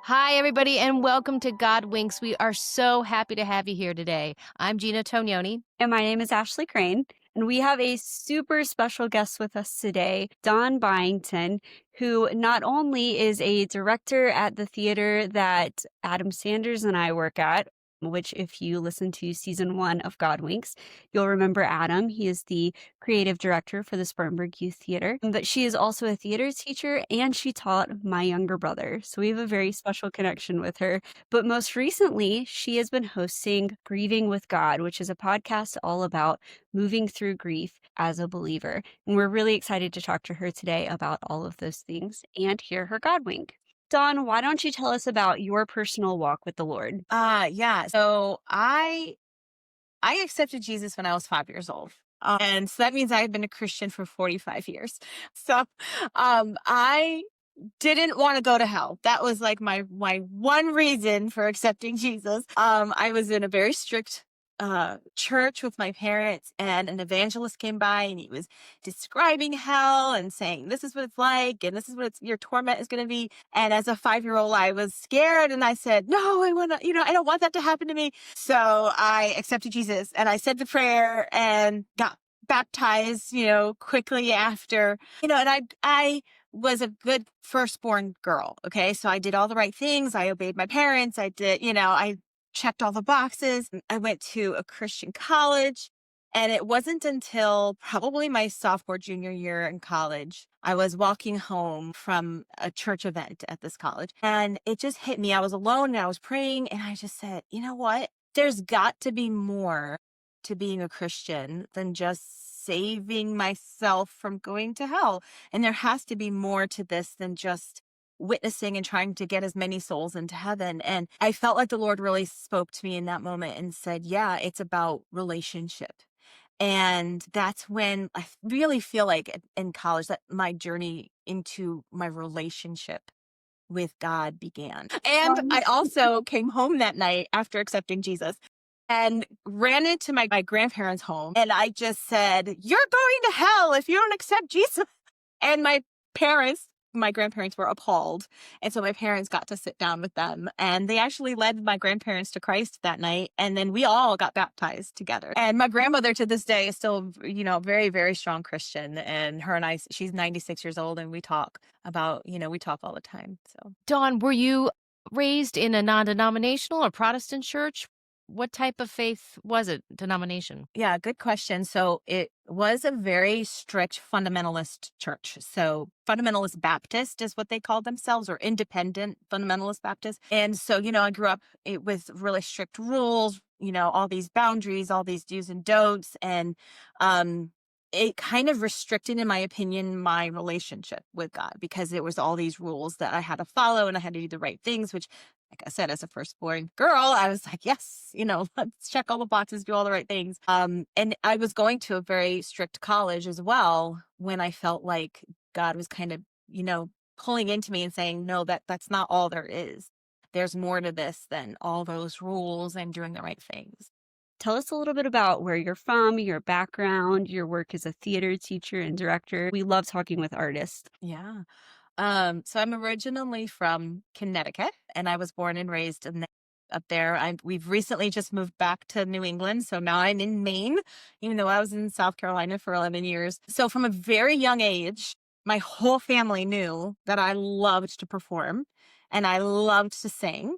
Hi, everybody, and welcome to God Winks. We are so happy to have you here today. I'm Gina Tognoni. And my name is Ashley Crane. And we have a super special guest with us today, Don Byington, who not only is a director at the theater that Adam Sanders and I work at, which if you listen to season 1 of God Winks, you'll remember Adam. He is the creative director for the Spartanburg Youth Theater. But she is also a theater teacher and she taught my younger brother. So we have a very special connection with her. But most recently, she has been hosting Grieving with God, which is a podcast all about moving through grief as a believer. And we're really excited to talk to her today about all of those things and hear her God wink. Dawn, why don't you tell us about your personal walk with the Lord? Yeah. So I accepted Jesus when I was 5 years old. And so that means I've been a Christian for 45 years. I didn't want to go to hell. That was like my one reason for accepting Jesus. I was in a very strict church with my parents, and an evangelist came by and he was describing hell and saying this is what it's like and this is what your torment is going to be. And as a 5-year-old, I was scared and I said, no, I want to, I don't want that to happen to me. So I accepted Jesus and I said the prayer and got baptized, quickly after, and I was a good firstborn girl. Okay. So I did all the right things. I obeyed my parents. I did, I checked all the boxes. I went to a Christian college. And it wasn't until probably my sophomore, junior year in college, I was walking home from a church event at this college. And it just hit me. I was alone and I was praying. And I just said, you know what? There's got to be more to being a Christian than just saving myself from going to hell. And there has to be more to this than just witnessing and trying to get as many souls into heaven. And I felt like the Lord really spoke to me in that moment and said, yeah, it's about relationship. And that's when I really feel like in college that my journey into my relationship with God began. And I also came home that night after accepting Jesus and ran into my grandparents' home. And I just said, you're going to hell if you don't accept Jesus. And my grandparents were appalled. And so my parents got to sit down with them and they actually led my grandparents to Christ that night. And then we all got baptized together. And my grandmother to this day is still, very, very strong Christian. And her and I, she's 96 years old and we talk about, we talk all the time. So Dawn, were you raised in a non-denominational or Protestant church? What type of faith was it, denomination? yeah, good question. So it was a very strict fundamentalist church. So fundamentalist Baptist is what they called themselves, or independent fundamentalist Baptist. And so, I grew up with really strict rules, all these boundaries, all these do's and don'ts. And it kind of restricted, in my opinion, my relationship with God because it was all these rules that I had to follow and I had to do the right things, which, like I said, as a firstborn girl, I was like, yes, let's check all the boxes, do all the right things. And I was going to a very strict college as well when I felt like God was kind of, pulling into me and saying, no, that's not all there is. There's more to this than all those rules and doing the right things. Tell us a little bit about where you're from, your background, your work as a theater teacher and director. We love talking with artists. Yeah. So I'm originally from Connecticut and I was born and raised up there. We've recently just moved back to New England. So now I'm in Maine, even though I was in South Carolina for 11 years. So from a very young age, my whole family knew that I loved to perform and I loved to sing.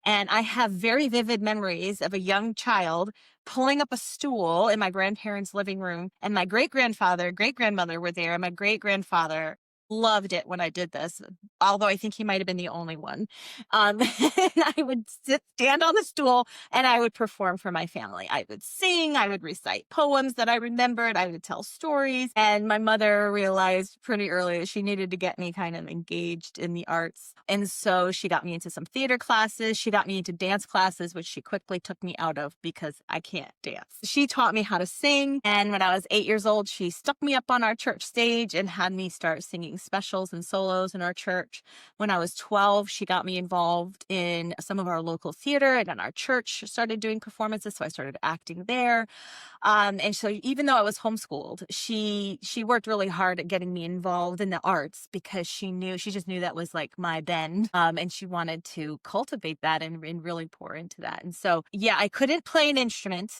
And I have very vivid memories of a young child pulling up a stool in my grandparents' living room. And my great-grandfather, great-grandmother were there. And my great-grandfather loved it when I did this, although I think he might have been the only one. And I would stand on the stool and I would perform for my family. I would sing, I would recite poems that I remembered, I would tell stories. And my mother realized pretty early that she needed to get me kind of engaged in the arts. And so she got me into some theater classes. She got me into dance classes, which she quickly took me out of because I can't dance. She taught me how to sing. And when I was 8 years old, she stuck me up on our church stage and had me start singing doing specials and solos in our church. When I was 12, she got me involved in some of our local theater, and then our church started doing performances. So I started acting there. And so even though I was homeschooled, she worked really hard at getting me involved in the arts because she just knew that was like my bend. And she wanted to cultivate that and really pour into that. And so, yeah, I couldn't play an instrument.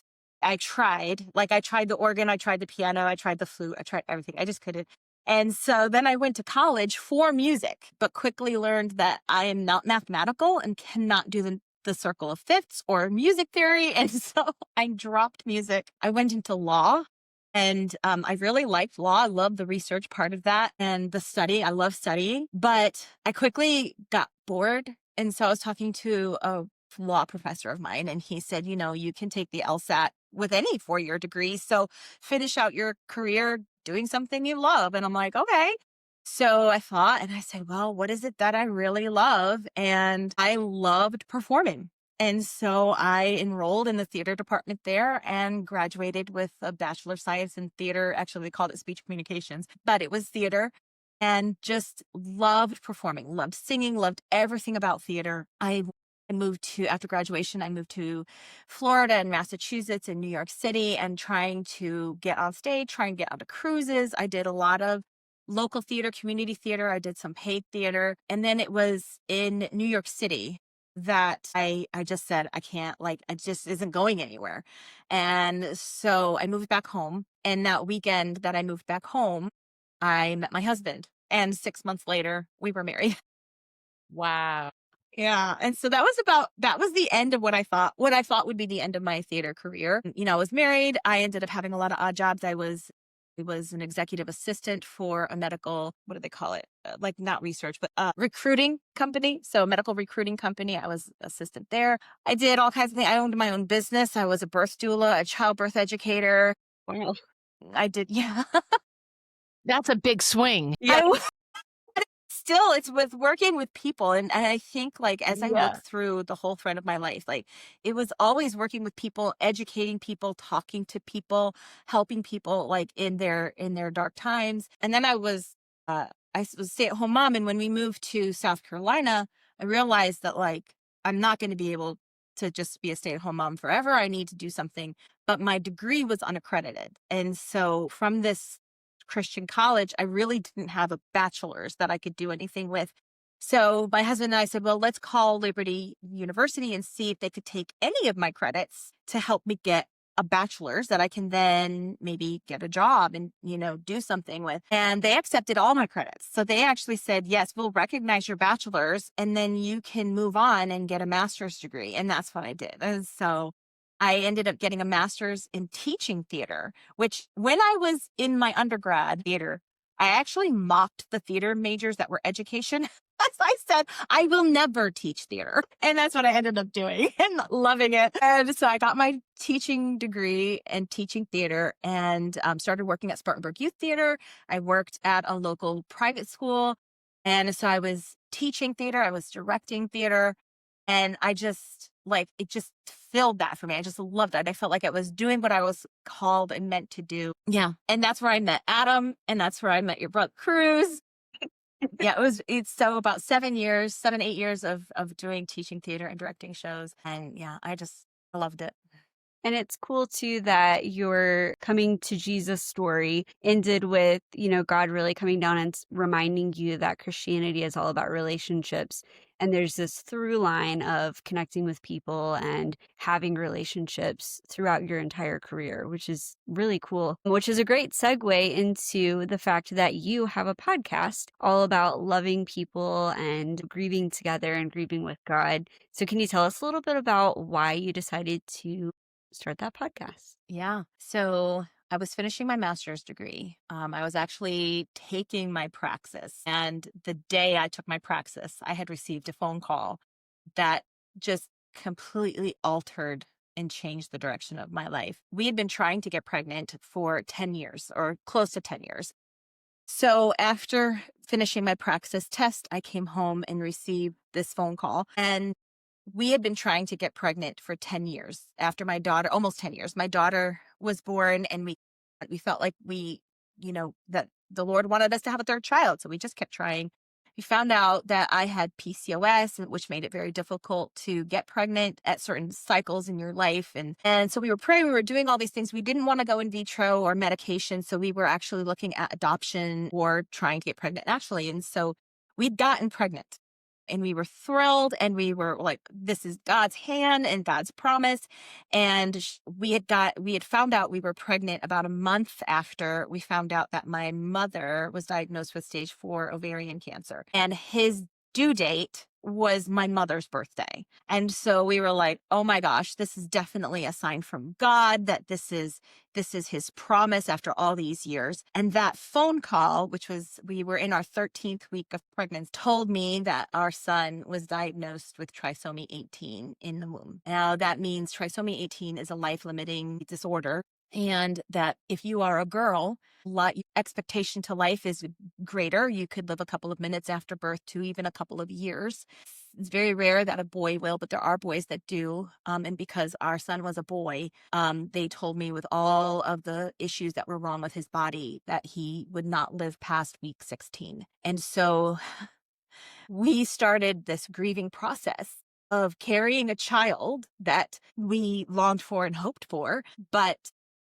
I tried the organ, I tried the piano, I tried the flute, I tried everything. I just couldn't. And so then I went to college for music, but quickly learned that I am not mathematical and cannot do the circle of fifths or music theory. And so I dropped music. I went into law, and I really liked law. I love the research part of that and the study. I love studying, but I quickly got bored. And so I was talking to a law professor of mine, and he said, you can take the LSAT with any 4-year degree. So finish out your career doing something you love. And I'm like, okay. So I thought, and I said, well, what is it that I really love? And I loved performing. And so I enrolled in the theater department there and graduated with a Bachelor of Science in theater. Actually, they called it speech communications, but it was theater, and just loved performing, loved singing, loved everything about theater. After graduation, I moved to Florida and Massachusetts and New York City, and trying to get on stage, trying to get onto cruises. I did a lot of local theater, community theater. I did some paid theater. And then it was in New York City that I just said, I can't, it just isn't going anywhere. And so I moved back home. And that weekend that I moved back home, I met my husband. And 6 months later, we were married. Wow. Yeah. And so that was the end of what I thought would be the end of my theater career. I was married. I ended up having a lot of odd jobs. I was an executive assistant for a medical, what do they call it? Not research, but recruiting company. So a medical recruiting company. I was assistant there. I did all kinds of things. I owned my own business. I was a birth doula, a childbirth educator. Wow. I did. Yeah. That's a big swing. Yeah. Still, it's with working with people. And I think as I Yeah. look through the whole thread of my life, it was always working with people, educating people, talking to people, helping people in their dark times. And then I was a stay-at-home mom. And when we moved to South Carolina, I realized that I'm not going to be able to just be a stay-at-home mom forever. I need to do something. But my degree was unaccredited. And so from this Christian college, I really didn't have a bachelor's that I could do anything with. So my husband and I said, well, let's call Liberty University and see if they could take any of my credits to help me get a bachelor's that I can then maybe get a job and, do something with. And they accepted all my credits. So they actually said, yes, we'll recognize your bachelor's and then you can move on and get a master's degree. And that's what I did. And so I ended up getting a master's in teaching theater, which when I was in my undergrad theater, I actually mocked the theater majors that were education. As I said, I will never teach theater. And that's what I ended up doing and loving it. And so I got my teaching degree in teaching theater and started working at Spartanburg Youth Theater. I worked at a local private school. And so I was teaching theater. I was directing theater. And I just it just filled that for me. I just loved it. I felt like I was doing what I was called and meant to do. Yeah. And that's where I met Adam. And that's where I met your brother, Cruz. Yeah, it's so about 8 years of doing teaching theater and directing shows. And yeah, I loved it. And it's cool too that your coming to Jesus story ended with, God really coming down and reminding you that Christianity is all about relationships. And there's this through line of connecting with people and having relationships throughout your entire career, which is really cool, which is a great segue into the fact that you have a podcast all about loving people and grieving together and grieving with God. So can you tell us a little bit about why you decided to start that podcast? Yeah. So I was finishing my master's degree. I was actually taking my praxis. And the day I took my praxis, I had received a phone call that just completely altered and changed the direction of my life. We had been trying to get pregnant for 10 years or close to 10 years. So after finishing my praxis test, I came home and received this phone call. And we had been trying to get pregnant for 10 years after almost 10 years. My daughter was born and we felt like that the Lord wanted us to have a third child. So we just kept trying. We found out that I had PCOS, which made it very difficult to get pregnant at certain cycles in your life. And so we were praying, we were doing all these things. We didn't want to go in vitro or medication. So we were actually looking at adoption or trying to get pregnant naturally. And so we'd gotten pregnant. And we were thrilled, and we were like, this is God's hand and God's promise. And we had found out we were pregnant about a month after we found out that my mother was diagnosed with stage 4 ovarian cancer. And his due date was my mother's birthday. And so we were like, oh my gosh, this is definitely a sign from God that this is his promise after all these years. And that phone call, we were in our 13th week of pregnancy, told me that our son was diagnosed with trisomy 18 in the womb. Now that means trisomy 18 is a life-limiting disorder. And that if you are a girl, expectation to life is greater. You could live a couple of minutes after birth to even a couple of years. It's very rare that a boy will, but there are boys that do. And because our son was a boy, they told me with all of the issues that were wrong with his body that he would not live past week 16. And so we started this grieving process of carrying a child that we longed for and hoped for, but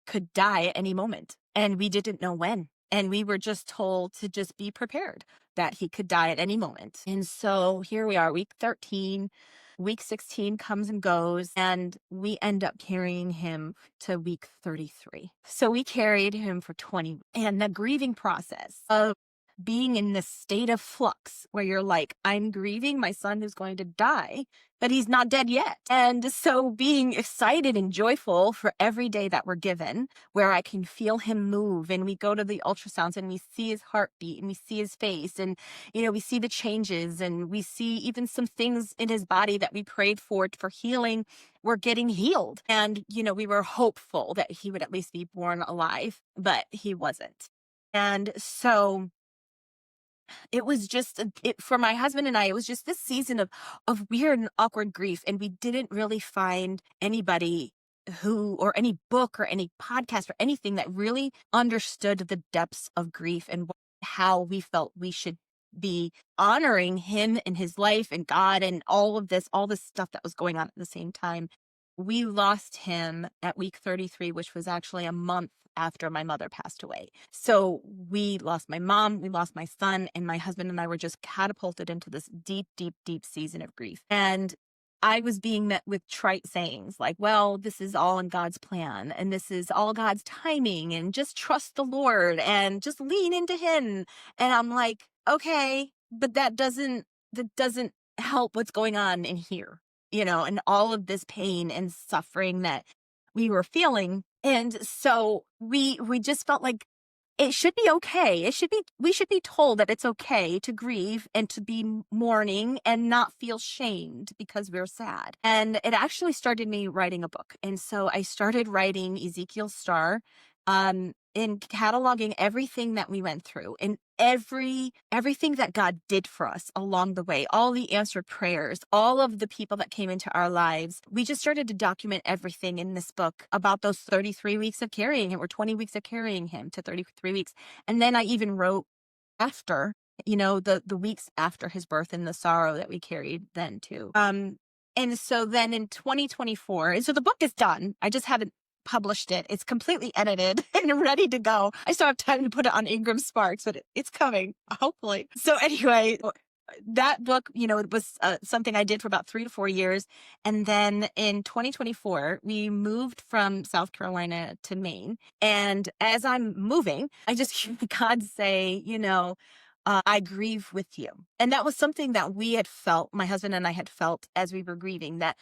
could die at any moment. And we didn't know when. And we were just told to just be prepared that he could die at any moment. And so here we are, week 13, week 16 comes and goes, and we end up carrying him to week 33. So we carried him for 20. And the grieving process of being in this state of flux where you're like, I'm grieving my son who's going to die, but he's not dead yet. And so being excited and joyful for every day that we're given, where I can feel him move, and we go to the ultrasounds and we see his heartbeat and we see his face, and, we see the changes, and we see even some things in his body that we prayed for healing were getting healed. And, we were hopeful that he would at least be born alive, but he wasn't. And so it was just for my husband and I, it was just this season of weird and awkward grief. And we didn't really find anybody or any book or any podcast or anything that really understood the depths of grief and how we felt we should be honoring him and his life and God and all this stuff that was going on at the same time. We lost him at week 33, which was actually a month after my mother passed away. So we lost my mom, we lost my son, and my husband and I were just catapulted into this deep, deep, deep season of grief. And I was being met with trite sayings like, well, this is all in God's plan, and this is all God's timing, and just trust the Lord and just lean into him. And I'm like, okay, but that doesn't help what's going on in here, and all of this pain and suffering that we were feeling. And so we just felt like it should be okay. We should be told that it's okay to grieve and to be mourning and not feel shamed because we're sad. And it actually started me writing a book. And so I started writing Ezekiel's Star, in cataloging everything that we went through and everything that God did for us along the way, all the answered prayers, all of the people that came into our lives. We just started to document everything in this book about those 33 weeks of carrying him, or 20 weeks of carrying him to 33 weeks. And then I even wrote after, the weeks after his birth and the sorrow that we carried then too. And so then in 2024, and so the book is done. I just haven't published it. It's completely edited and ready to go. I still have time to put it on Ingram Sparks, but it's coming, hopefully. So anyway, that book, it was something I did for about 3 to 4 years. And then in 2024, we moved from South Carolina to Maine. And as I'm moving, I just hear God say, I grieve with you. And that was something that we had felt, my husband and I had felt as we were grieving, that,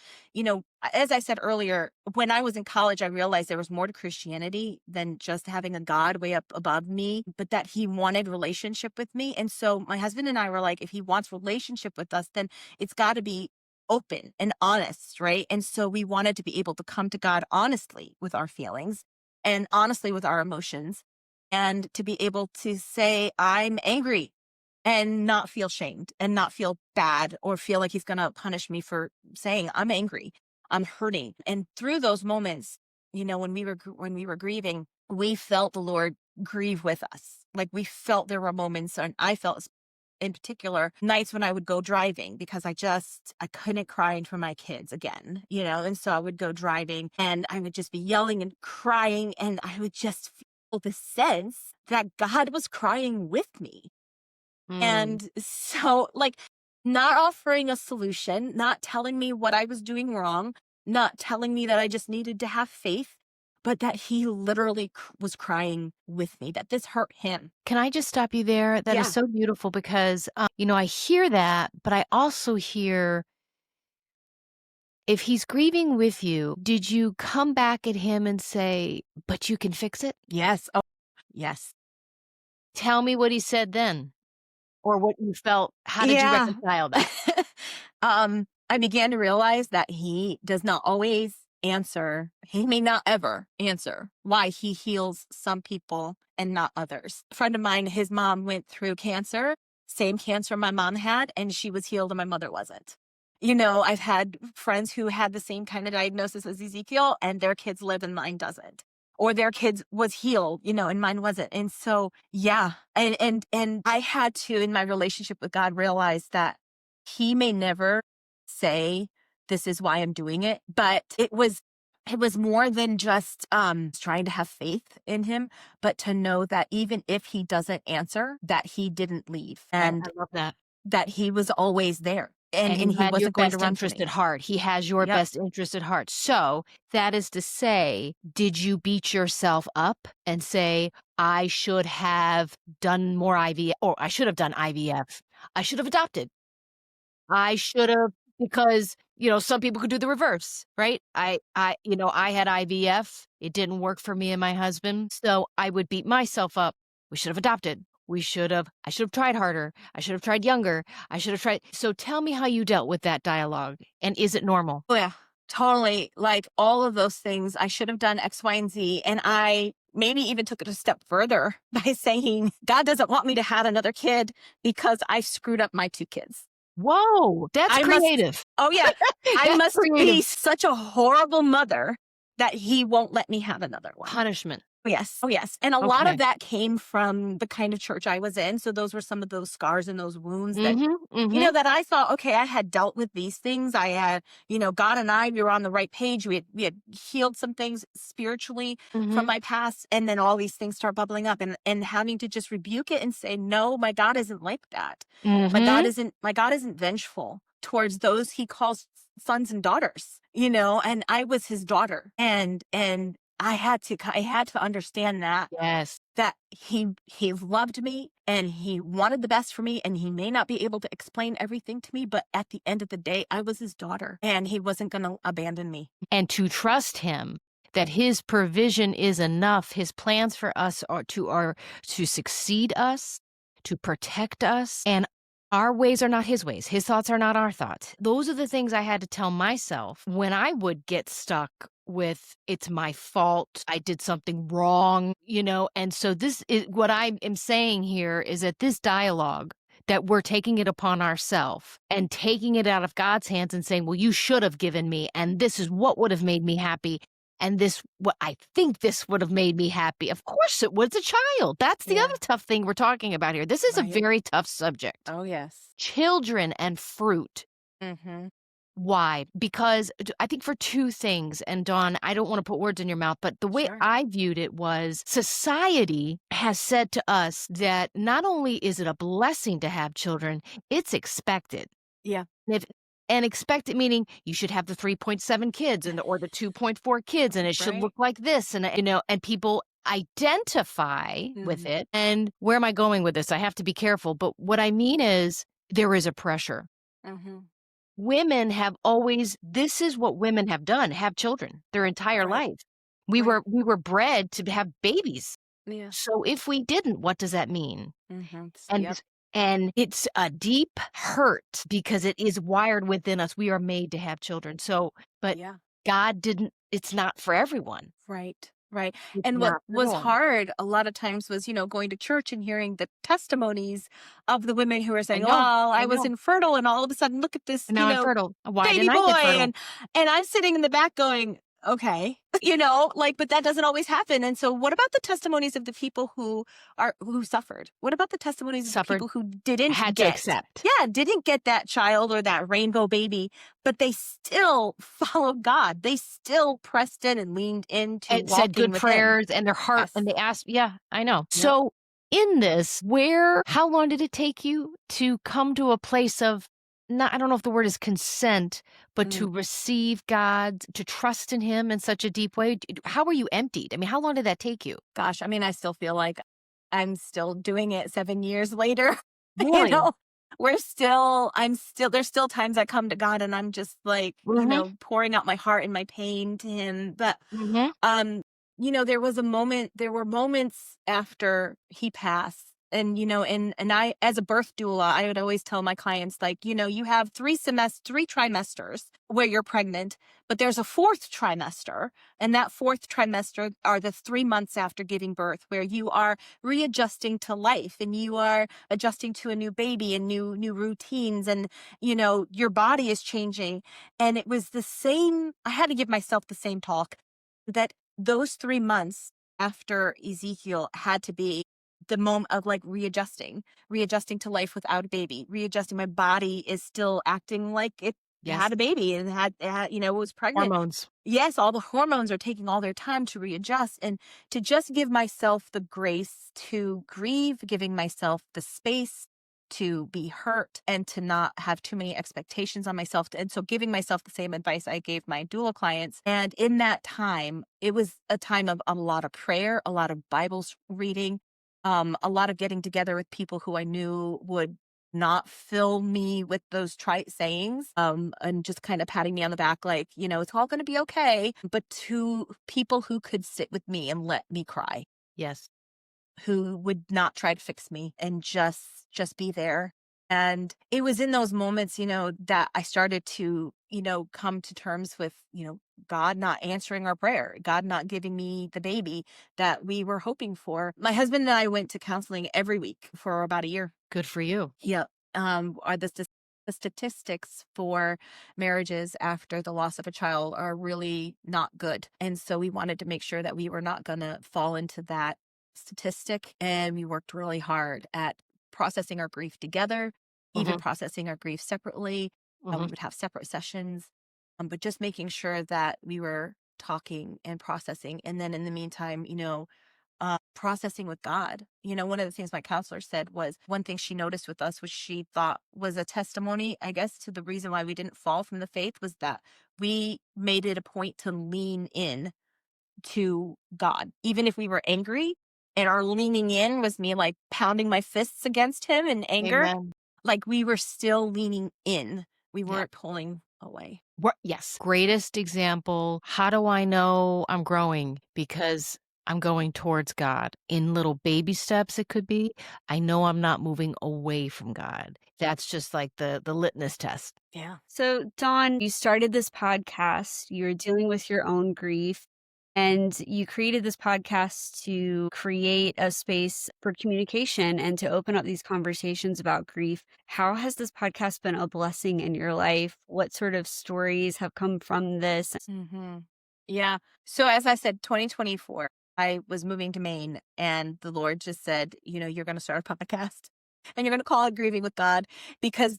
as I said earlier, when I was in college, I realized there was more to Christianity than just having a God way up above me, but that he wanted relationship with me. And so my husband and I were like, if he wants relationship with us, then it's got to be open and honest, right? And so we wanted to be able to come to God honestly with our feelings and honestly with our emotions, and to be able to say, I'm angry, and not feel shamed and not feel bad or feel like he's going to punish me for saying I'm angry, I'm hurting. And through those moments, when we were grieving, we felt the Lord grieve with us. Like we felt there were moments, and I felt in particular nights when I would go driving because I couldn't cry for my kids again, and so I would go driving and I would just be yelling and crying, and I would just feel the sense that God was crying with me. Mm. And so, like, not offering a solution, not telling me what I was doing wrong, not telling me that I just needed to have faith, but that he literally was crying with me, that this hurt him. Can I just stop you there? That is Yeah. so beautiful because, I hear that, but I also hear if he's grieving with you, did you come back at him and say, but you can fix it? Yes. Oh, yes. Tell me what he said then or what you felt. How did you Yeah. reconcile that? I began to realize that he does not always answer. He may not ever answer why he heals some people and not others. A friend of mine, his mom went through cancer, same cancer my mom had, and she was healed and my mother wasn't. I've had friends who had the same kind of diagnosis as Ezekiel and their kids live and mine doesn't. Or their kids was healed, and mine wasn't. And so, yeah. And I had to, in my relationship with God, realize that he may never say, this is why I'm doing it. But it was more than just trying to have faith in him, but to know that even if he doesn't answer, that he didn't leave and I love that. that he was always there. And And he he had your wasn't going to best run from interest me. at heart. He has your Yep. best interest at heart. So that is to say, did you beat yourself up and say, I should have done more IVF, or I should have done IVF. I should have adopted. I should have, because, some people could do the reverse, right? I had IVF. It didn't work for me and my husband. So I would beat myself up. We should have adopted. I should have tried harder. I should have tried younger. I should have tried. So tell me how you dealt with that dialogue. And is it normal? Oh, yeah, totally. Like all of those things, I should have done X, Y, and Z. And I maybe even took it a step further by saying, God doesn't want me to have another kid because I screwed up my 2 kids. Whoa, that's I must- creative. Oh, yeah. I That's must be creative. such a horrible mother that he won't let me have another one. Punishment. Yes. Oh, yes. And a lot Okay. of that came from the kind of church I was in. So those were some of those scars and those wounds that, that I thought, okay, I had dealt with these things. I had, God and I, we were on the right page. We had healed some things spiritually from my past. And then all these things start bubbling up and having to just rebuke it and say, no, my God isn't like that. My God isn't vengeful towards those he calls sons and daughters, and I was his daughter. And I had to understand that, Yes. that he loved me and he wanted the best for me, and he may not be able to explain everything to me, but at the end of the day, I was his daughter and he wasn't going to abandon me. And to trust him that his provision is enough. His plans for us are to succeed us, to protect us, and our ways are not his ways. His thoughts are not our thoughts. Those are the things I had to tell myself when I would get stuck with, it's my fault, I did something wrong, And so this is what I am saying here, is that this dialogue, that we're taking it upon ourselves and taking it out of God's hands and saying, well, you should have given me, and this is what would have made me happy. And what I think this would have made me happy. Of course it was a child. That's the other tough thing we're talking about here. This is a very tough subject. Oh, yes. Children and fruit. Mm-hmm. Why? Because I think for 2 things, and Dawn, I don't want to put words in your mouth, but the way Sure. I viewed it was society has said to us that not only is it a blessing to have children, it's expected. Yeah. And expected meaning you should have the 3.7 kids or the 2.4 kids, and it should Right. look like this. And, and people identify with it. And where am I going with this? I have to be careful. But what I mean is there is a pressure. Mm-hmm. Women have this is what women have done, have children their entire Right. life. We Right. were bred to have babies. Yeah. So if we didn't, what does that mean? Mm-hmm. And and it's a deep hurt because it is wired within us. We are made to have children. So, but yeah. God didn't, it's not for everyone. Right. Right. It's And what not for was everyone. hard a lot of times was, going to church and hearing the testimonies of the women who were saying, know, well, I was know. infertile, and all of a sudden, look at this, And now I'm fertile. Why baby didn't boy. I get fertile? And I'm sitting in the back going, okay. But that doesn't always happen. And so what about the testimonies of the people who suffered? What about the testimonies of the Suffered, people who didn't had to accept. didn't get that child or that rainbow baby, but they still followed God. They still pressed in and leaned into And said walking good with him. prayers and their heart, Yes. and they asked, yeah, I know. Yep. So in this, how long did it take you to come to a place of, not, I don't know if the word is consent, but to receive God, to trust in him in such a deep way? How were you emptied? I mean, how long did that take you? Gosh, I mean, I still feel like I'm still doing it 7 years later. Really? There's still times I come to God and I'm just like, pouring out my heart and my pain to him. But, Mhm. there were moments after he passed. And I, as a birth doula, I would always tell my clients, like, you have 3 trimesters where you're pregnant, but there's a 4th trimester. And that 4th trimester are the 3 months after giving birth, where you are readjusting to life and you are adjusting to a new baby and new routines. And, your body is changing. And it was the same. I had to give myself the same talk that those 3 months after Ezekiel had to be the moment of like readjusting to life without a baby, readjusting. My body is still acting like it Yes. had a baby and it was pregnant. Hormones. Yes, all the hormones are taking all their time to readjust, and to just give myself the grace to grieve, giving myself the space to be hurt and to not have too many expectations on myself. And so giving myself the same advice I gave my doula clients. And in that time, it was a time of a lot of prayer, a lot of Bibles reading, a lot of getting together with people who I knew would not fill me with those trite sayings, and just kind of patting me on the back, like, it's all going to be okay. But to people who could sit with me and let me cry, Yes. who would not try to fix me and just be there. And it was in those moments, that I started to, come to terms with, God not answering our prayer, God not giving me the baby that we were hoping for. My husband and I went to counseling every week for about a year. Good for you. Yeah. Are the statistics for marriages after the loss of a child are really not good. And so we wanted to make sure that we were not going to fall into that statistic. And we worked really hard at processing our grief together, even Mhm. processing our grief separately. We Mhm. would have separate sessions, but just making sure that we were talking and processing. And then in the meantime, processing with God. One of the things my counselor said was one thing she noticed with us, which she thought was a testimony, I guess, to the reason why we didn't fall from the faith, was that we made it a point to lean in to God, even if we were angry. And our leaning in was me like pounding my fists against him in anger. Amen. Like we were still leaning in. We Yeah. weren't pulling away. Yes. Greatest example. How do I know I'm growing? Because I'm going towards God in little baby steps. It could be. I know I'm not moving away from God. That's just like the litmus test. Yeah. So, Dawn, you started this podcast, you're dealing with your own grief, and you created this podcast to create a space for communication and to open up these conversations about grief. How has this podcast been a blessing in your life? What sort of stories have come from this? Yeah. So as I said, 2024, I was moving to Maine and the Lord just said, you're going to start a podcast and you're going to call it Grieving with God, because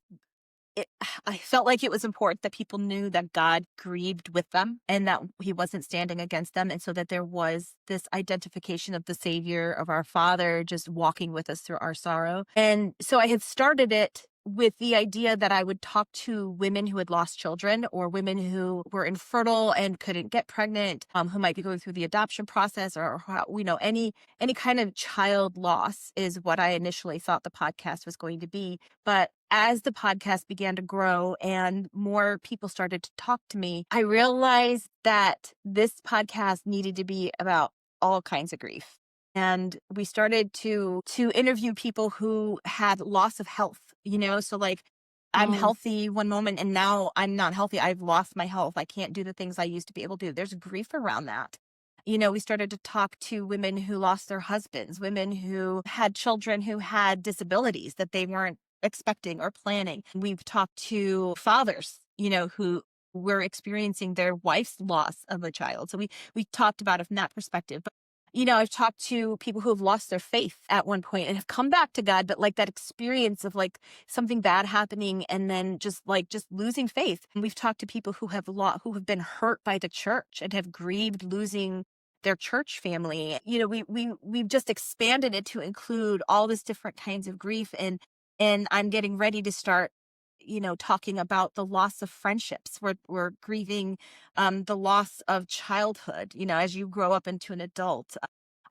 I felt like it was important that people knew that God grieved with them and that he wasn't standing against them. And so that there was this identification of the Savior, of our Father, just walking with us through our sorrow. And so I had started it with the idea that I would talk to women who had lost children, or women who were infertile and couldn't get pregnant, who might be going through the adoption process, or any kind of child loss is what I initially thought the podcast was going to be. But as the podcast began to grow and more people started to talk to me, I realized that this podcast needed to be about all kinds of grief. And we started to interview people who had loss of health, so like I'm healthy one moment and now I'm not healthy. I've lost my health. I can't do the things I used to be able to do. There's grief around that. We started to talk to women who lost their husbands, women who had children who had disabilities that they weren't expecting or planning. We've talked to fathers, who were experiencing their wife's loss of a child. So we talked about it from that perspective. But I've talked to people who have lost their faith at one point and have come back to God, but like that experience of like something bad happening and then just losing faith. And we've talked to people who have been hurt by the church and have grieved losing their church family. We've just expanded it to include all this different kinds of grief, and I'm getting ready to start talking about the loss of friendships. We're grieving the loss of childhood, as you grow up into an adult.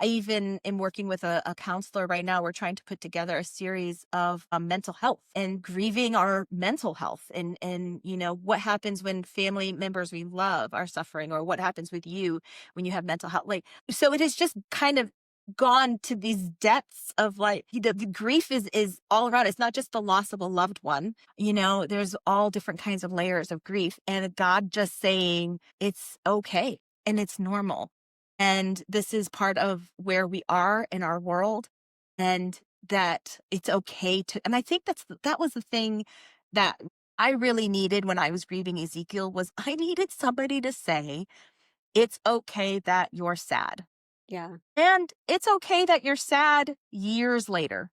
I even am working with a counselor right now. We're trying to put together a series of mental health and grieving our mental health, and what happens when family members we love are suffering, or what happens with you when you have mental health. Like, so it has just kind of gone to these depths of like the grief is all around. It's not just the loss of a loved one. There's all different kinds of layers of grief, and God just saying it's okay and it's normal. And this is part of where we are in our world, and that it's okay to, and I think that was the thing that I really needed when I was grieving Ezekiel. Was I needed somebody to say, it's okay that you're sad. Yeah. And it's okay that you're sad years later,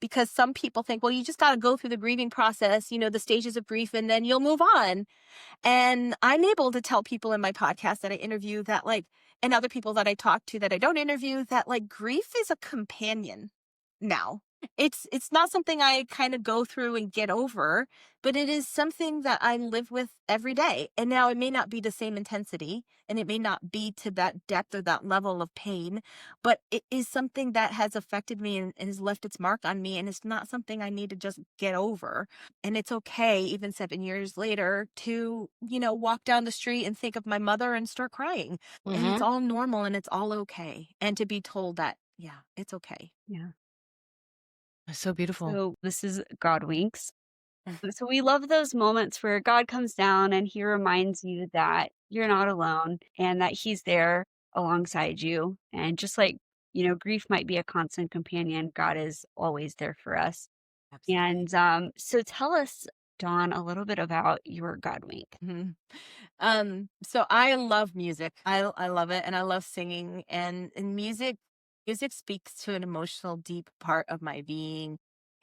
because some people think, well, you just got to go through the grieving process, the stages of grief, and then you'll move on. And I'm able to tell people in my podcast that I interview that, like, and other people that I talk to that I don't interview, that like grief is a companion now. It's not something I kind of go through and get over, but it is something that I live with every day. And now it may not be the same intensity, and it may not be to that depth or that level of pain, but it is something that has affected me and has left its mark on me. And it's not something I need to just get over. And it's okay, even 7 years later, to, walk down the street and think of my mother and start crying. And it's all normal and it's all okay. And to be told that, yeah, it's okay. Yeah. That's so beautiful. So this is God winks. So we love those moments where God comes down and he reminds you that you're not alone and that he's there alongside you. And just like, grief might be a constant companion, God is always there for us. Absolutely. And so tell us, Dawn, a little bit about your God wink. Mhm. So I love music. I love it, and I love singing, and music speaks to an emotional, deep part of my being.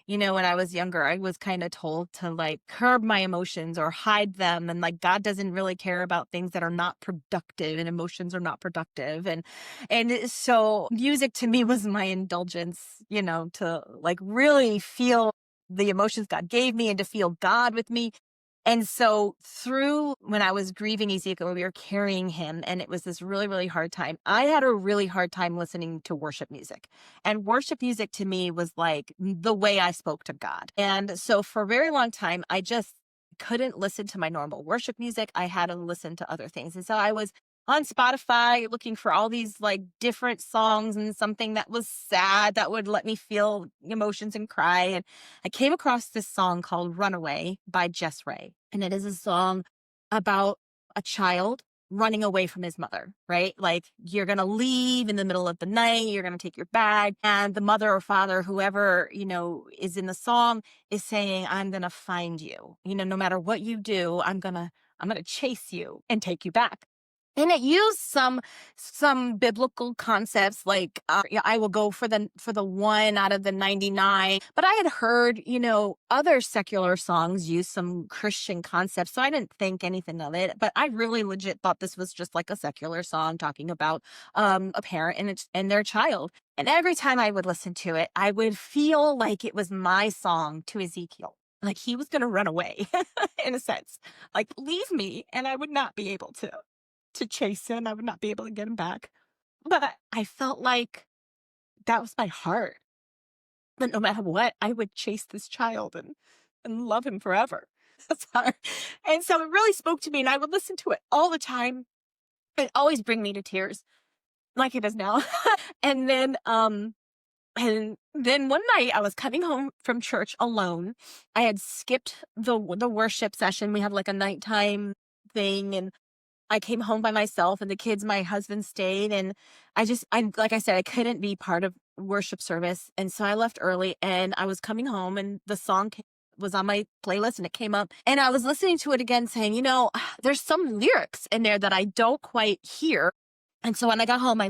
When I was younger, I was kind of told to like curb my emotions or hide them, and like God doesn't really care about things that are not productive, and emotions are not productive, so music to me was my indulgence, to like really feel the emotions God gave me and to feel God with me. And so through when I was grieving Ezekiel, we were carrying him, and it was this really, really hard time. I had a really hard time listening to worship music. And worship music to me was like the way I spoke to God. And so for a very long time, I just couldn't listen to my normal worship music. I had to listen to other things. And so I was on Spotify looking for all these like different songs and something that was sad that would let me feel emotions and cry. And I came across this song called Runaway by Jess Ray. And it is a song about a child running away from his mother, right? Like you're going to leave in the middle of the night, you're going to take your bag, and the mother or father, whoever, is in the song is saying, I'm going to find you. No matter what you do, I'm going to chase you and take you back. And it used some biblical concepts like yeah, I will go for the one out of the 99. But I had heard, other secular songs use some Christian concepts, so I didn't think anything of it. But I really legit thought this was just like a secular song talking about a parent and their child. And every time I would listen to it, I would feel like it was my song to Ezekiel. Like he was going to run away in a sense, like leave me, and I would not be able to chase him. I would not be able to get him back. But I felt like that was my heart. That no matter what, I would chase this child and love him forever. That's hard. And so it really spoke to me, and I would listen to it all the time. It always bring me to tears, like it does now. and then one night I was coming home from church alone. I had skipped the worship session. We have like a nighttime thing, and I came home by myself, and the kids, my husband stayed, and like I said, I couldn't be part of worship service. And so I left early, and I was coming home, and the song came was on my playlist and it came up, and I was listening to it again saying, there's some lyrics in there that I don't quite hear. And so when I got home, I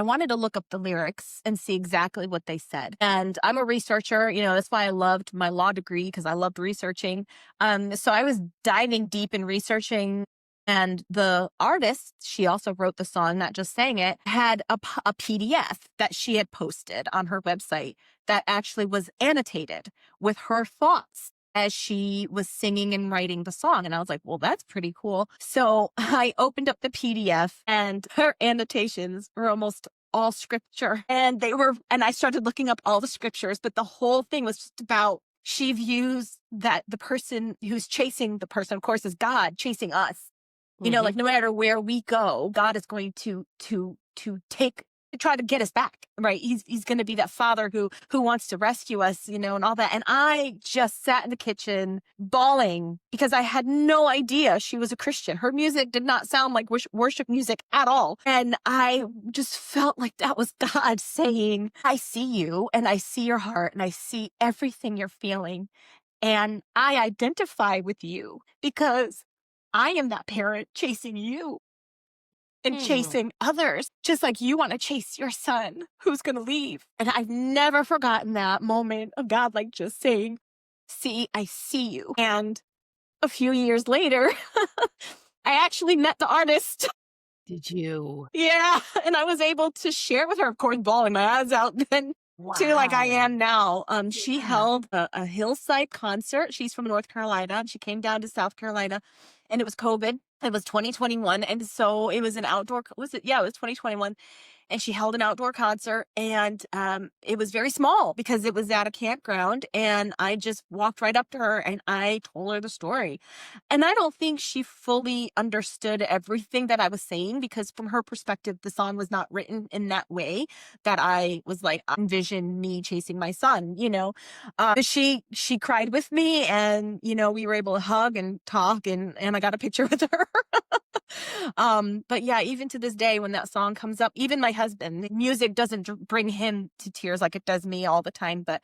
wanted to look up the lyrics and see exactly what they said. And I'm a researcher, that's why I loved my law degree, because I loved researching. So I was diving deep in researching. And the artist, she also wrote the song, not just sang it, had a PDF that she had posted on her website that actually was annotated with her thoughts as she was singing and writing the song. And I was like, well, that's pretty cool. So I opened up the PDF and her annotations were almost all scripture. And I started looking up all the scriptures, but the whole thing was just about, she views that the person who's chasing the person, of course, is God chasing us. Like no matter where we go, God is going to try to get us back, right? He's going to be that father who wants to rescue us, and all that. And I just sat in the kitchen bawling because I had no idea she was a Christian. Her music did not sound like worship music at all. And I just felt like that was God saying, I see you and I see your heart and I see everything you're feeling. And I identify with you because I am that parent chasing you and chasing others, just like you want to chase your son who's going to leave. And I've never forgotten that moment of God, like just saying, see, I see you. And a few years later, I actually met the artist. Did you? Yeah. And I was able to share with her, of course, bawling my eyes out then. To like I am now. She held a hillside concert. She's from North Carolina. And she came down to South Carolina, and it was COVID. It was 2021. And so it was an outdoor, was it? Yeah, it was 2021. And she held an outdoor concert, and it was very small because it was at a campground. And I just walked right up to her and I told her the story. And I don't think she fully understood everything that I was saying, because from her perspective, the song was not written in that way that I was like, envision me chasing my son, she cried with me, and, we were able to hug and talk, and I got a picture with her. But yeah, even to this day, when that song comes up, even my husband, the music doesn't bring him to tears like it does me all the time, but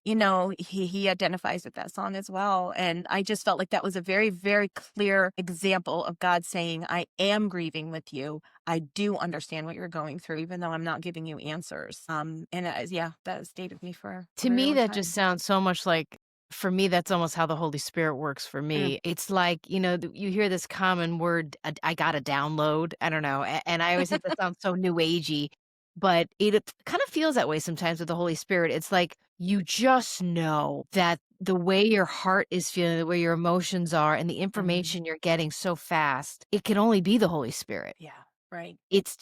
he identifies with that song as well. And I just felt like that was a very, very clear example of God saying, I am grieving with you. I do understand what you're going through, even though I'm not giving you answers. And that stayed with me for a To very me, long that time. just sounds so much like, for me, that's almost how the Holy Spirit works for me. It's like, you hear this common word, I got to download. I don't know. And I always think that sounds so new agey, but it kind of feels that way sometimes with the Holy Spirit. It's like, you just know that the way your heart is feeling, the way your emotions are, and the information you're getting so fast, it can only be the Holy Spirit. Yeah. Right. It's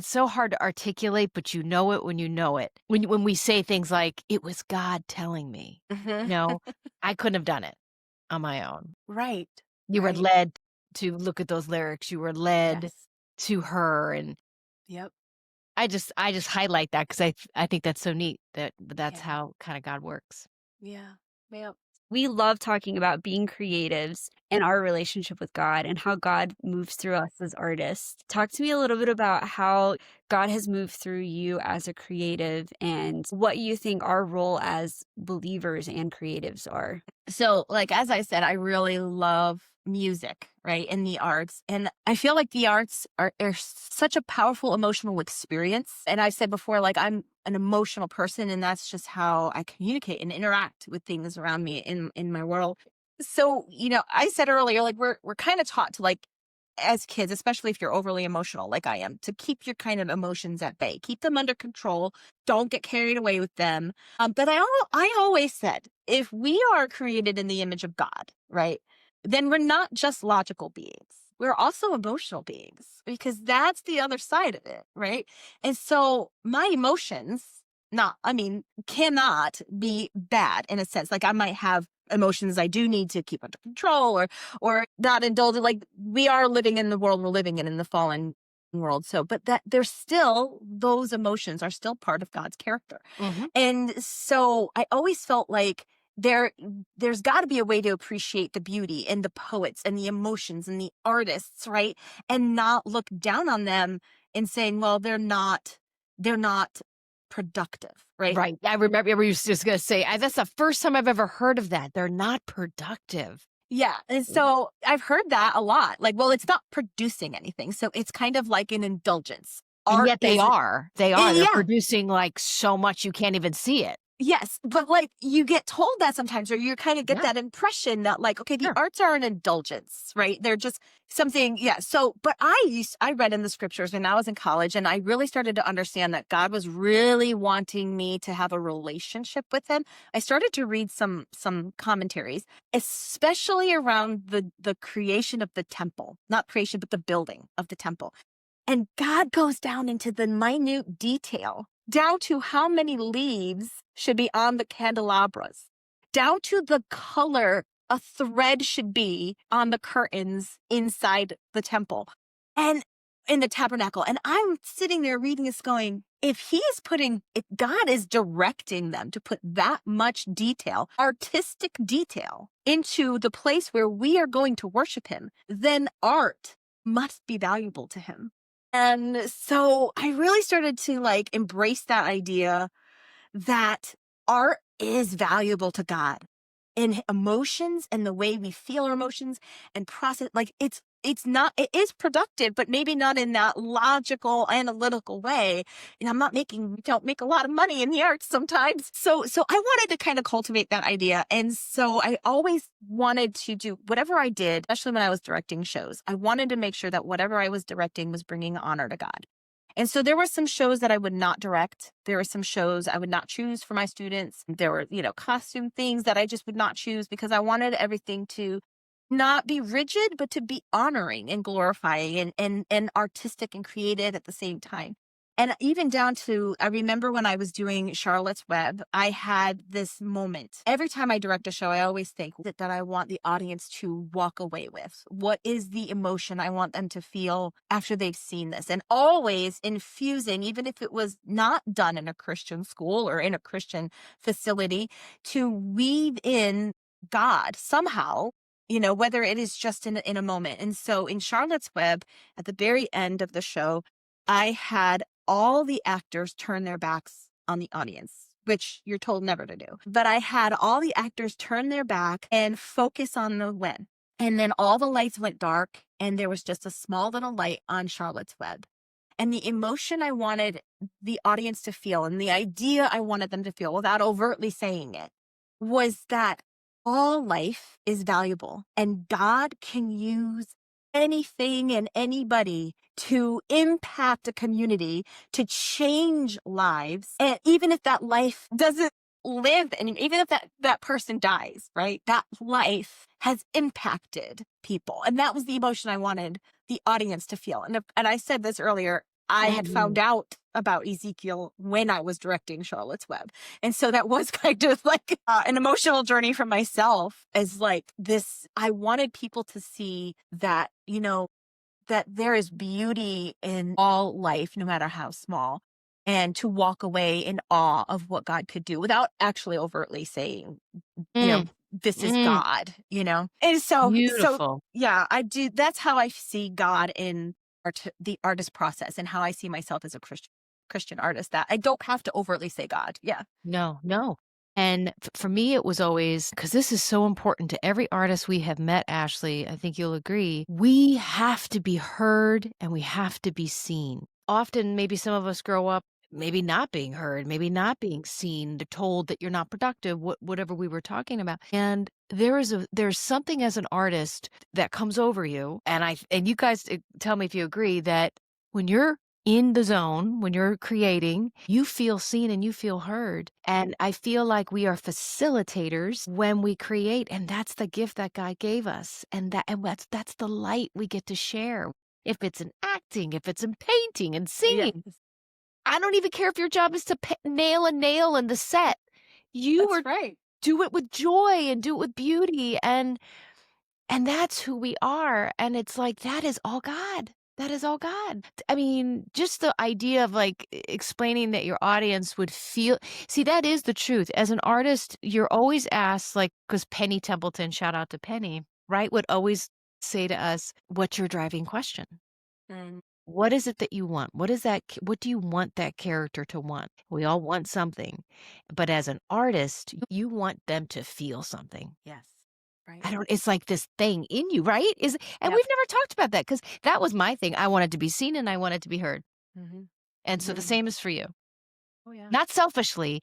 so hard to articulate, but you know it when you know it. When we say things like, it was God telling me, I couldn't have done it on my own. Right. You were Right. led to look at those lyrics. You were led Yes. to her. And Yep. I just highlight that because I think that's so neat that's Yeah. how kind of God works. Yeah. Yep. We love talking about being creatives and our relationship with God and how God moves through us as artists. Talk to me a little bit about how God has moved through you as a creative and what you think our role as believers and creatives are. So, like, as I said, I really love music, right? And the arts. And I feel like the arts are such a powerful emotional experience. And I've said before, like, I'm an emotional person, and that's just how I communicate and interact with things around me in my world. So, I said earlier, like, we're kind of taught to, like, as kids, especially if you're overly emotional, like I am, to keep your kind of emotions at bay, keep them under control, don't get carried away with them. But I always said, if we are created in the image of God, right, then we're not just logical beings. We're also emotional beings, because that's the other side of it, right? And so my emotions, cannot be bad in a sense. Like, I might have emotions I do need to keep under control or not indulge in. Like, we are living in the world we're living in the fallen world. So, but that there's still, those emotions are still part of God's character. And so I always felt like there's got to be a way to appreciate the beauty and the poets and the emotions and the artists, right? And not look down on them and saying, well, they're not productive, right? Right. I remember you was just gonna say, that's the first time I've ever heard of that. They're not productive. Yeah. And so I've heard that a lot. Like, well, it's not producing anything. So it's kind of like an indulgence. And Art yet they is, are. They are. They're yeah. producing like so much you can't even see it. Yes, but like you get told that sometimes, or you kind of get Yeah. that impression that like, okay, the Sure. arts are an indulgence, right? They're just something, yeah. So, but I read in the scriptures when I was in college, and I really started to understand that God was really wanting me to have a relationship with Him. I started to read some commentaries, especially around the creation of the temple, not creation, but the building of the temple. And God goes down into the minute detail, down to how many leaves should be on the candelabras, down to the color a thread should be on the curtains inside the temple and in the tabernacle. And I'm sitting there reading this going, if God is directing them to put that much detail, artistic detail, into the place where we are going to worship Him, then art must be valuable to Him. And so I really started to like embrace that idea that art is valuable to God in emotions and the way we feel our emotions and process. Like it is productive, but maybe not in that logical, analytical way. And we don't make a lot of money in the arts sometimes. So I wanted to kind of cultivate that idea. And so I always wanted to do whatever I did, especially when I was directing shows. I wanted to make sure that whatever I was directing was bringing honor to God. And so there were some shows that I would not direct. There were some shows I would not choose for my students. There were, costume things that I just would not choose because I wanted everything to not be rigid, but to be honoring and glorifying and artistic and creative at the same time. And even down to, I remember when I was doing Charlotte's Web, I had this moment. Every time I direct a show, I always think that I want the audience to walk away with. What is the emotion I want them to feel after they've seen this? And always infusing, even if it was not done in a Christian school or in a Christian facility, to weave in God somehow, whether it is just in a moment. And so in Charlotte's Web, at the very end of the show, I had all the actors turn their backs on the audience, which you're told never to do. But I had all the actors turn their back and focus on the Wen. And then all the lights went dark, and there was just a small little light on Charlotte's Web. And the emotion I wanted the audience to feel, and the idea I wanted them to feel without overtly saying it, was that all life is valuable, and God can use anything and anybody to impact a community, to change lives. And even if that life doesn't live, and even if that person dies, right? That life has impacted people. And that was the emotion I wanted the audience to feel. And I said this earlier, I had found out about Ezekiel when I was directing Charlotte's Web. And so that was kind of like an emotional journey for myself, as like this, I wanted people to see that, that there is beauty in all life, no matter how small, and to walk away in awe of what God could do without actually overtly saying, this is God, And so, Beautiful. yeah, I do. That's how I see God in the artist process, and how I see myself as a Christian artist, that I don't have to overtly say God. Yeah. No. And for me, it was always, because this is so important to every artist we have met, Ashley, I think you'll agree, we have to be heard and we have to be seen. Often, maybe some of us grow up maybe not being heard, maybe not being seen, they're told that you're not productive, whatever we were talking about. And there's something as an artist that comes over you, and you guys tell me if you agree, that when you're in the zone, when you're creating, you feel seen and you feel heard. And I feel like we are facilitators when we create, and that's the gift that God gave us. And that's the light we get to share. If it's in acting, if it's in painting and singing, Yes. I don't even care if your job is to nail a nail in the set. That's right. Do it with joy and do it with beauty. And that's who we are. And it's like, that is all God. That is all God. I mean, just the idea of like explaining that your audience would feel, see, that is the truth. As an artist, you're always asked, like, because Penny Templeton, shout out to Penny, right, would always say to us, what's your driving question? What is it that you want? What do you want that character to want? We all want something, but as an artist, you want them to feel something. Yes. Right. It's like this thing in you, right? And Yep. we've never talked about that because that was my thing. I wanted to be seen and I wanted to be heard. Mm-hmm. And so the same is for you. Oh yeah. Not selfishly. It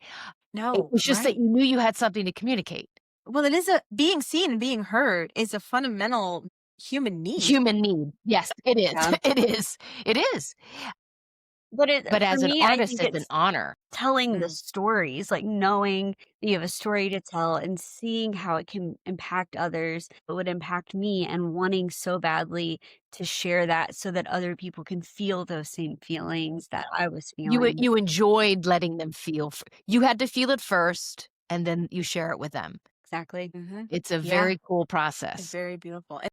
No. was just that Right. you knew you had something to communicate. Well, being seen and being heard is a fundamental human need. Human need. Yes, it is. Yeah. It is. It is. But But for as an me, I artist, think it's an it's honor. telling the Mm. stories, like knowing that you have a story to tell and seeing how it can impact others. It would impact me and wanting so badly to share that so that other people can feel those same feelings that I was feeling. You enjoyed letting them feel. You had to feel it first, and then you share it with them. Exactly. Mm-hmm. It's a Yeah. very cool It's process. very beautiful. And,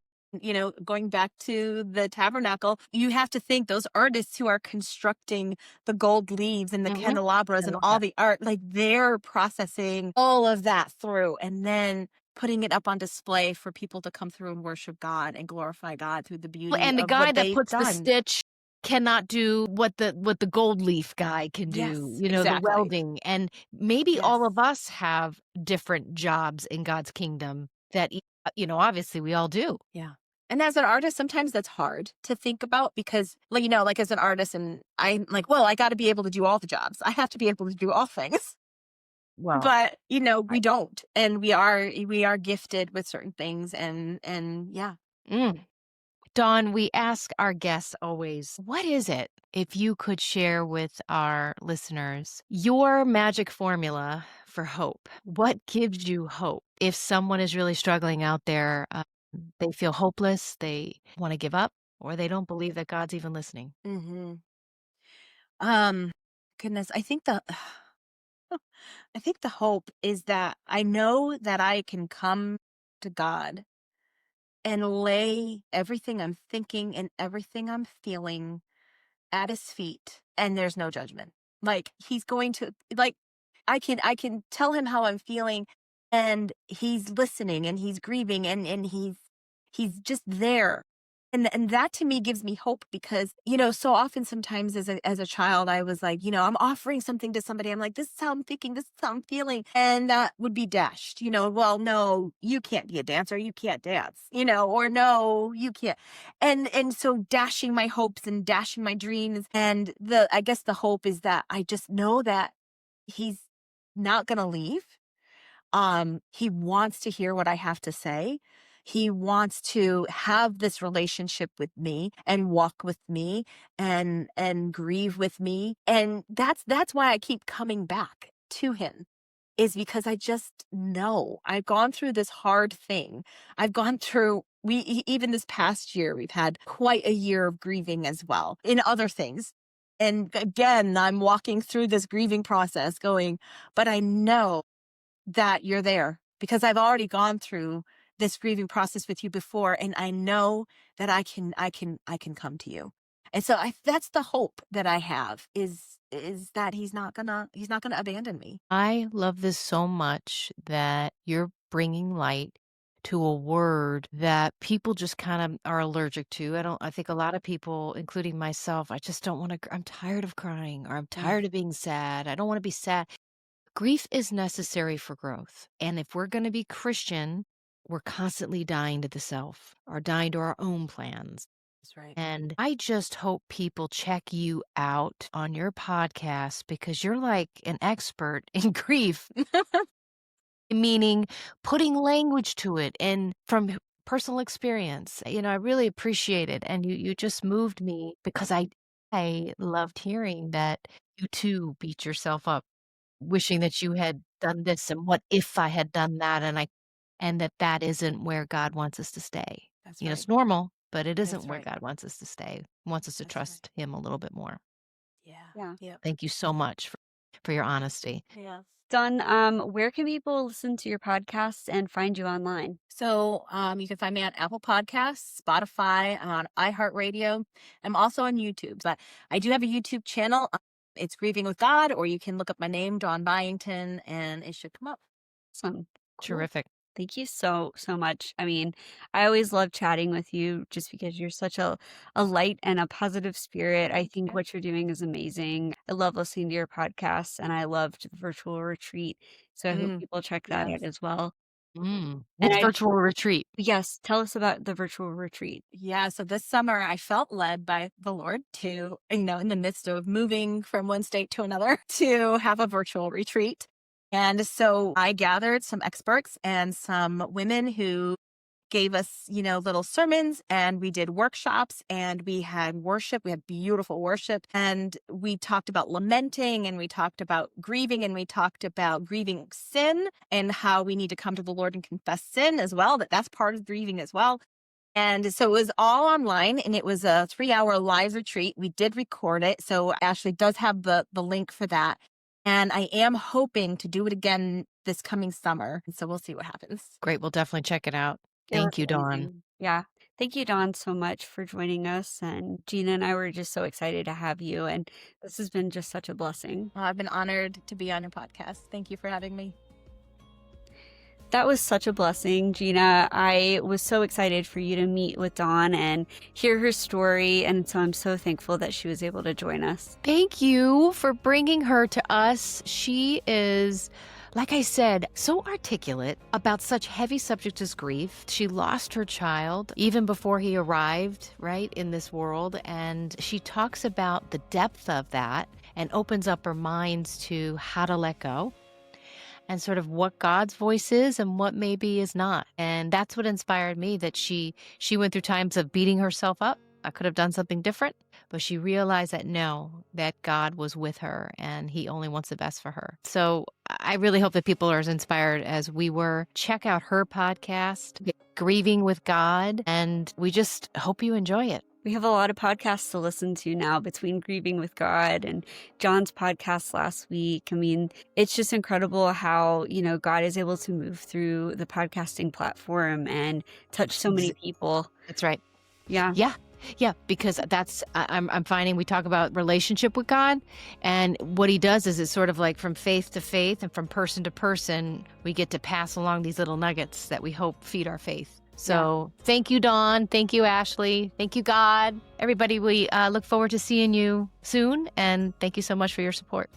going back to the tabernacle, you have to think those artists who are constructing the gold leaves and the Mhm. candelabras I and love all that. the art, like they're processing all of that through and then putting it up on display for people to come through and worship God and glorify God through the Well, beauty and the of guy what that they've puts the done. stitch cannot do what the gold leaf guy can do, Yes, the exactly. welding. And maybe Yes. all of us have different jobs in God's kingdom that, obviously we all do. Yeah. And as an artist, sometimes that's hard to think about because, like as an artist, and I'm like, well, I got to be able to do all the jobs. I have to be able to do all things. Well, But, we I don't. And we are gifted with certain things and yeah. mm. Dawn, we ask our guests always, what is it, if you could share with our listeners, your magic formula for hope? What gives you hope? If someone is really struggling out there, they feel hopeless, they want to give up, or they don't believe that God's even listening. Mhm. Um Goodness, I think the hope is that I know that I can come to God and lay everything I'm thinking and everything I'm feeling at his feet and there's no judgment. Like he's going to like I can tell him how I'm feeling and he's listening and he's grieving and he's just there. And that to me gives me hope because, so often sometimes as a child, I was like, I'm offering something to somebody. I'm like, this is how I'm thinking, this is how I'm feeling. And that would be dashed, well, no, you can't be a dancer, you can't dance, or no, you can't. And so dashing my hopes and dashing my dreams. And I guess the hope is that I just know that he's not gonna leave. He wants to hear what I have to say. He wants to have this relationship with me and walk with me and grieve with me. And that's why I keep coming back to him is because I just know I've gone through this hard thing. I've gone through even this past year we've had quite a year of grieving as well in other things. And again, I'm walking through this grieving process going, but I know that you're there because I've already gone through this grieving process with you before and I know that I can come to you. And so that's the hope that I have is that he's not gonna abandon me. I love this so much that you're bringing light to a word that people just kind of are allergic to. I think a lot of people, including myself, I just don't want to, I'm tired of crying or I'm Mm, tired of being sad. I don't want to be sad. Grief is necessary for growth. And if we're going to be Christian, we're constantly dying to the self or dying to our own plans. that's right. And I just hope people check you out on your podcast because you're like an expert in grief, meaning putting language to it and from personal experience. I really appreciate it. And you just moved me because I loved hearing that you too beat yourself up wishing that you had done this and what if I had done that and that isn't where God wants us to stay. That's right. It's normal, but it isn't That's where right. God wants us to stay. He wants us to That's right. trust him a little bit more. Yeah. Yeah. Yep. Thank you so much for your honesty. Yes. Don, where can people listen to your podcast and find you online? So you can find me on Apple Podcasts, Spotify, I'm on iHeartRadio. I'm also on YouTube, but I do have a YouTube channel. It's Grieving with God, or you can look up my name, Dawn Byington, and it should come up. Awesome. Cool. Terrific. Thank you so, so much. I mean, I always love chatting with you just because you're such a light and a positive spirit. I Thank think you. what you're doing is amazing. I love listening to your podcast and I loved the virtual retreat. So I hope Mm, people check that out yes. as well. And Which I, virtual retreat? yes, tell us about the virtual retreat. Yeah, so this summer I felt led by the Lord to, in the midst of moving from one state to another, to have a virtual retreat. And so I gathered some experts and some women who gave us, little sermons, and we did workshops, and we had worship. We had beautiful worship, and we talked about lamenting, and we talked about grieving, and we talked about grieving sin and how we need to come to the Lord and confess sin as well, that's part of grieving as well. And so it was all online, and it was a 3-hour live retreat. We did record it. So Ashley does have the link for that. And I am hoping to do it again this coming summer. And so we'll see what happens. Great. We'll definitely check it out. It was Thank you, Dawn. amazing. Yeah. Thank you, Dawn, so much for joining us. And Gina and I were just so excited to have you. And this has been just such a blessing. Well, I've been honored to be on your podcast. Thank you for having me. That was such a blessing, Gina. I was so excited for you to meet with Dawn and hear her story. And so I'm so thankful that she was able to join us. Thank you for bringing her to us. She is, like I said, so articulate about such heavy subjects as grief. She lost her child even before he arrived, right, in this world. And she talks about the depth of that and opens up her minds to how to let go and sort of what God's voice is and what maybe is not. And that's what inspired me, that she went through times of beating herself up. I could have done something different, but she realized that that God was with her and he only wants the best for her. So I really hope that people are as inspired as we were. Check out her podcast, Grieving with God, and we just hope you enjoy it. We have a lot of podcasts to listen to now between Grieving with God and John's podcast last week. I mean, it's just incredible how, God is able to move through the podcasting platform and touch so many people. That's right. Yeah. Yeah, because I'm finding we talk about relationship with God, and what he does is it's sort of like from faith to faith and from person to person, we get to pass along these little nuggets that we hope feed our faith. So Thank you, Dawn. Thank you, Ashley. Thank you, God. Everybody, we look forward to seeing you soon, and thank you so much for your support.